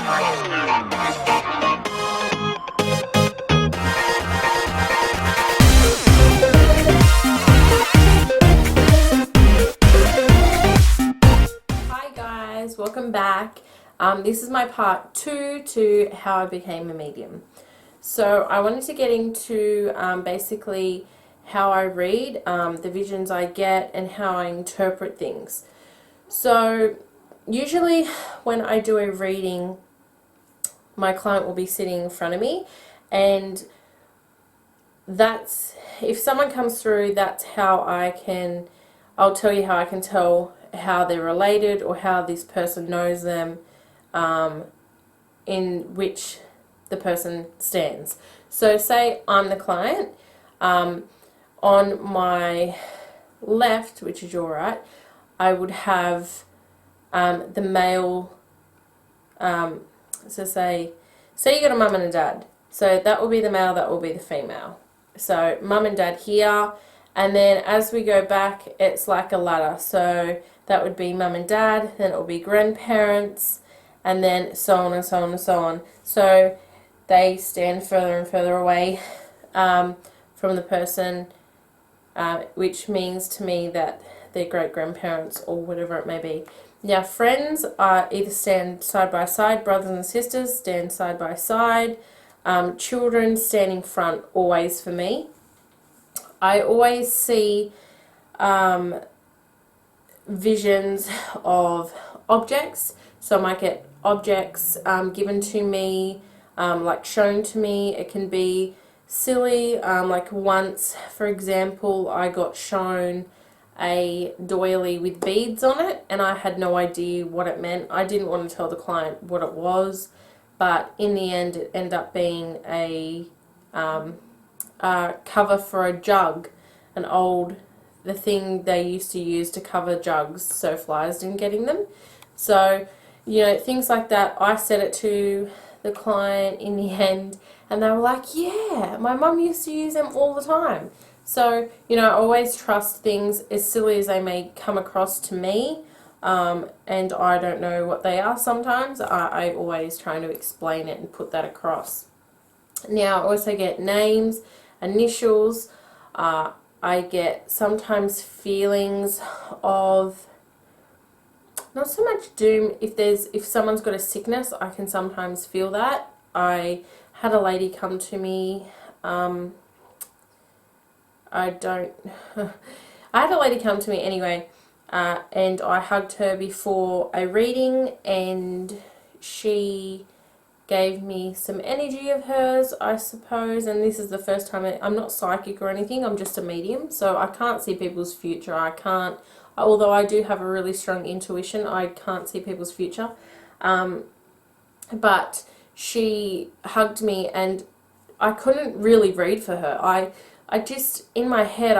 Hi guys, welcome back. This is my part 2 to how I became a medium. So I wanted to get into basically how I read, the visions I get, and how I interpret things. So usually when I do a reading, my client will be sitting in front of me, and that's, if someone comes through, that's how I'll tell you how I can tell how they're related or how this person knows them, in which the person stands. So say I'm the client, on my left, which is your right, I would have the male, so say you got a mum and a dad, so that will be the male, that will be the female. So mum and dad here, and then as we go back, it's like a ladder. So that would be mum and dad, then it will be grandparents, and then so on and so on and so on. So they stand further and further away from the person, which means to me that they're great-grandparents or whatever it may be. Now friends either stand side by side, brothers and sisters stand side by side, children stand in front always for me. I always see visions of objects, so I might get objects given to me, like shown to me. It can be silly, like once, for example, I got shown a doily with beads on it, and I had no idea what it meant. I didn't want to tell the client what it was, but in the end it ended up being a cover for a jug, the thing they used to use to cover jugs so flies didn't get in them. So, you know, things like that. I said it to the client in the end, and they were like, yeah, my mum used to use them all the time. So, you know, I always trust things, as silly as they may come across to me, and I don't know what they are sometimes. I always try to explain it and put that across. Now, I also get names, initials. I get sometimes feelings of, not so much doom. If someone's got a sickness, I can sometimes feel that. I had a lady come to me, I had a lady come to me anyway, and I hugged her before a reading, and she gave me some energy of hers, I suppose. And this is the first time, I'm not psychic or anything, I'm just a medium, so I can't see people's future. I can't, although I do have a really strong intuition, I can't see people's future. But she hugged me, and I couldn't really read for her. I just, in my head,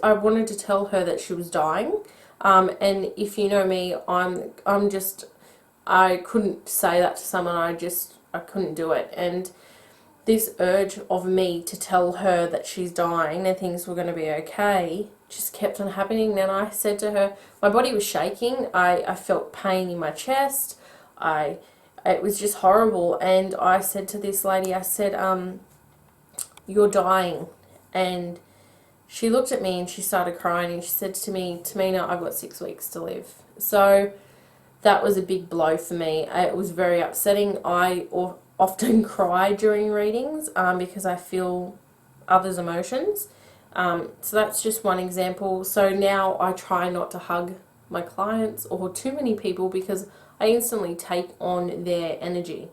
I wanted to tell her that she was dying. And if you know me, I couldn't say that to someone. I couldn't do it. And this urge of me to tell her that she's dying and things were going to be okay just kept on happening. Then I said to her, my body was shaking. I felt pain in my chest. It was just horrible. And I said to this lady, I said, you're dying. And she looked at me and she started crying, and she said to me, Tamina, I've got 6 weeks to live. So that was a big blow for me. It was very upsetting. I often cry during readings because I feel others' emotions. So that's just one example. So now I try not to hug my clients or too many people, because I instantly take on their energy,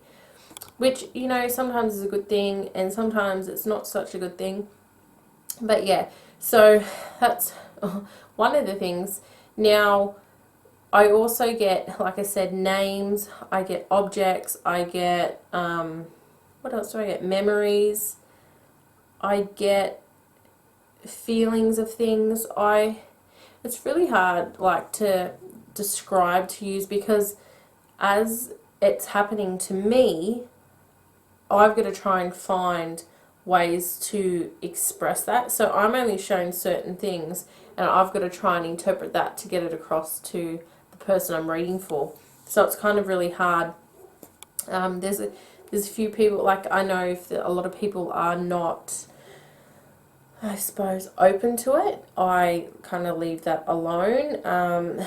which, you know, sometimes is a good thing and sometimes it's not such a good thing. But yeah, so that's one of the things. Now, I also get, like I said, names, I get objects, I get, what else do I get? Memories, I get feelings of things. It's really hard, like, to describe, to use, because as it's happening to me, I've got to try and find ways to express that. So I'm only shown certain things, and I've got to try and interpret that to get it across to the person I'm reading for. So it's kind of really hard. There's a few people, like I know if a lot of people are not, I suppose, open to it, I kind of leave that alone.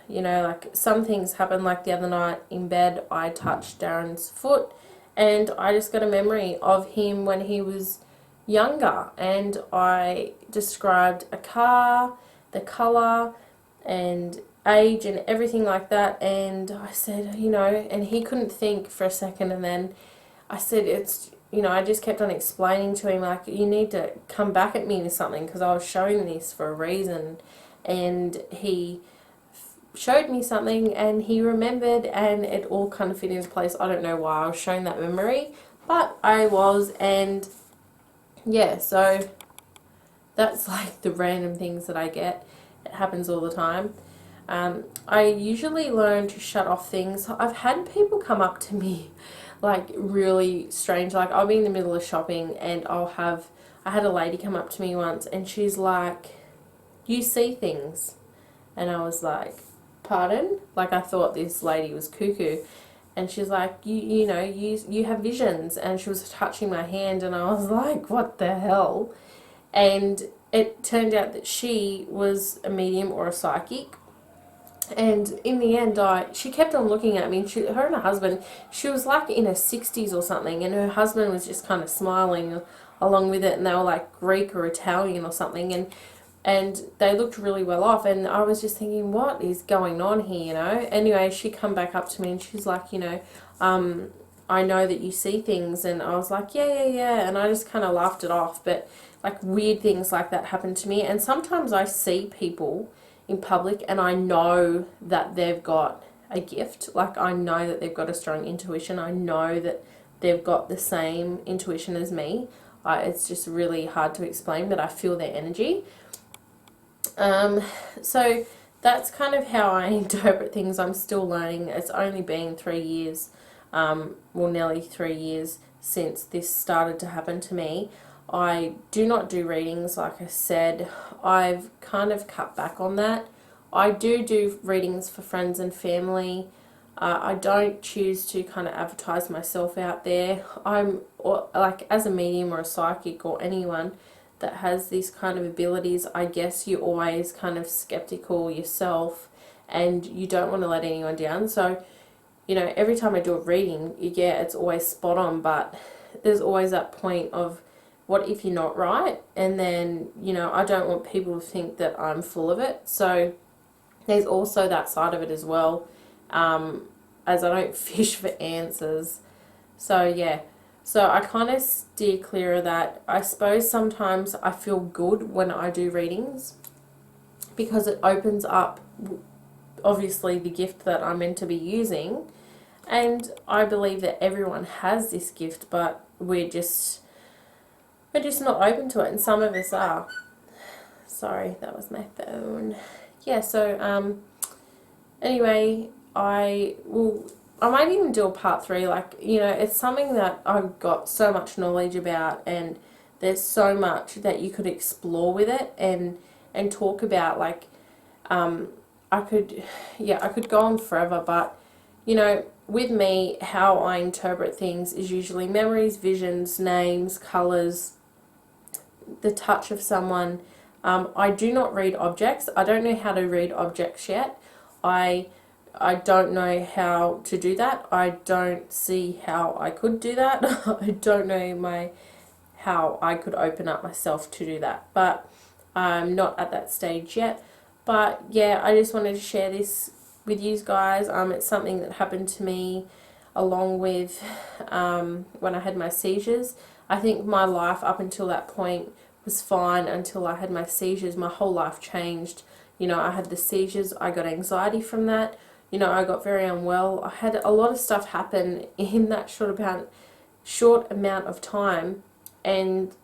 You know, like some things happen, like the other night in bed I touched Darren's foot and I just got a memory of him when he was younger, and I described a car, the colour and age and everything like that, and I said, you know, and he couldn't think for a second, and then I said, it's, you know, I just kept on explaining to him, like, you need to come back at me with something because I was showing this for a reason, and he showed me something and he remembered, and it all kind of fit into place. I don't know why I was showing that memory, but I was. And yeah, so that's like the random things that I get. It happens all the time. I usually learn to shut off things. I've had people come up to me like really strange, like I'll be in the middle of shopping and I had a lady come up to me once and she's like, you see things. And I was like, pardon? Like I thought this lady was cuckoo. And she's like, you know, you have visions. And she was touching my hand and I was like, what the hell? And it turned out that she was a medium or a psychic. And in the end, she kept on looking at me. And her and her husband, she was like in her 60s or something, and her husband was just kind of smiling along with it, and they were like Greek or Italian or something, and they looked really well off, and I was just thinking, what is going on here, you know? Anyway, she come back up to me and she's like, you know, I know that you see things, and I was like, yeah, and I just kind of laughed it off. But like weird things like that happen to me, and sometimes I see people in public and I know that they've got a gift. Like I know that they've got a strong intuition. I know that they've got the same intuition as me. It's just really hard to explain, but I feel their energy. So that's kind of how I interpret things. I'm still learning. It's only been 3 years, well, nearly 3 years since this started to happen to me. I do not do readings, like I said. I've kind of cut back on that. I do readings for friends and family. I don't choose to kind of advertise myself out there. Like as a medium or a psychic or anyone that has these kind of abilities, I guess you're always kind of skeptical yourself and you don't want to let anyone down. So, you know, every time I do a reading, yeah, it's always spot on, but there's always that point of, what if you're not right? And then, you know, I don't want people to think that I'm full of it. So there's also that side of it as well, as I don't fish for answers. So yeah, so I kind of steer clear of that. I suppose sometimes I feel good when I do readings because it opens up, obviously, the gift that I'm meant to be using. And I believe that everyone has this gift, but we're just not open to it, and some of us are. Sorry, that was my phone. Yeah, so anyway, I might even do a part 3. Like, you know, it's something that I've got so much knowledge about, and there's so much that you could explore with it and talk about. Like, I could go on forever, but you know, with me, how I interpret things is usually memories, visions, names, colours, the touch of someone. I do not read objects. I don't know how to read objects yet. I don't know how to do that. I don't see how I could do that. I don't know how I could open up myself to do that. But I'm not at that stage yet. But yeah, I just wanted to share this with you guys. It's something that happened to me along with when I had my seizures. I think my life up until that point was fine until I had my seizures. My whole life changed. You know, I had the seizures, I got anxiety from that. You know, I got very unwell. I had a lot of stuff happen in that short amount of time, and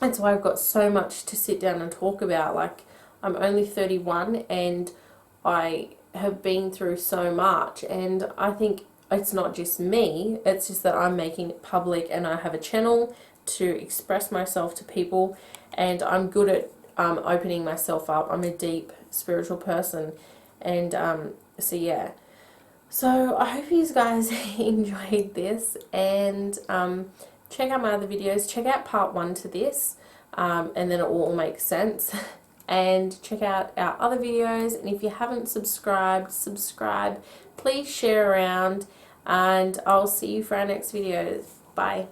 that's why I've got so much to sit down and talk about. Like, I'm only 31 and I have been through so much, and I think it's not just me, it's just that I'm making it public and I have a channel to express myself to people, and I'm good at opening myself up. I'm a deep spiritual person, and so yeah. So I hope you guys enjoyed this, and check out my other videos. Check out part 1 to this, and then it will all make sense. And check out our other videos, and if you haven't subscribed, subscribe. Please share around, and I'll see you for our next videos. Bye.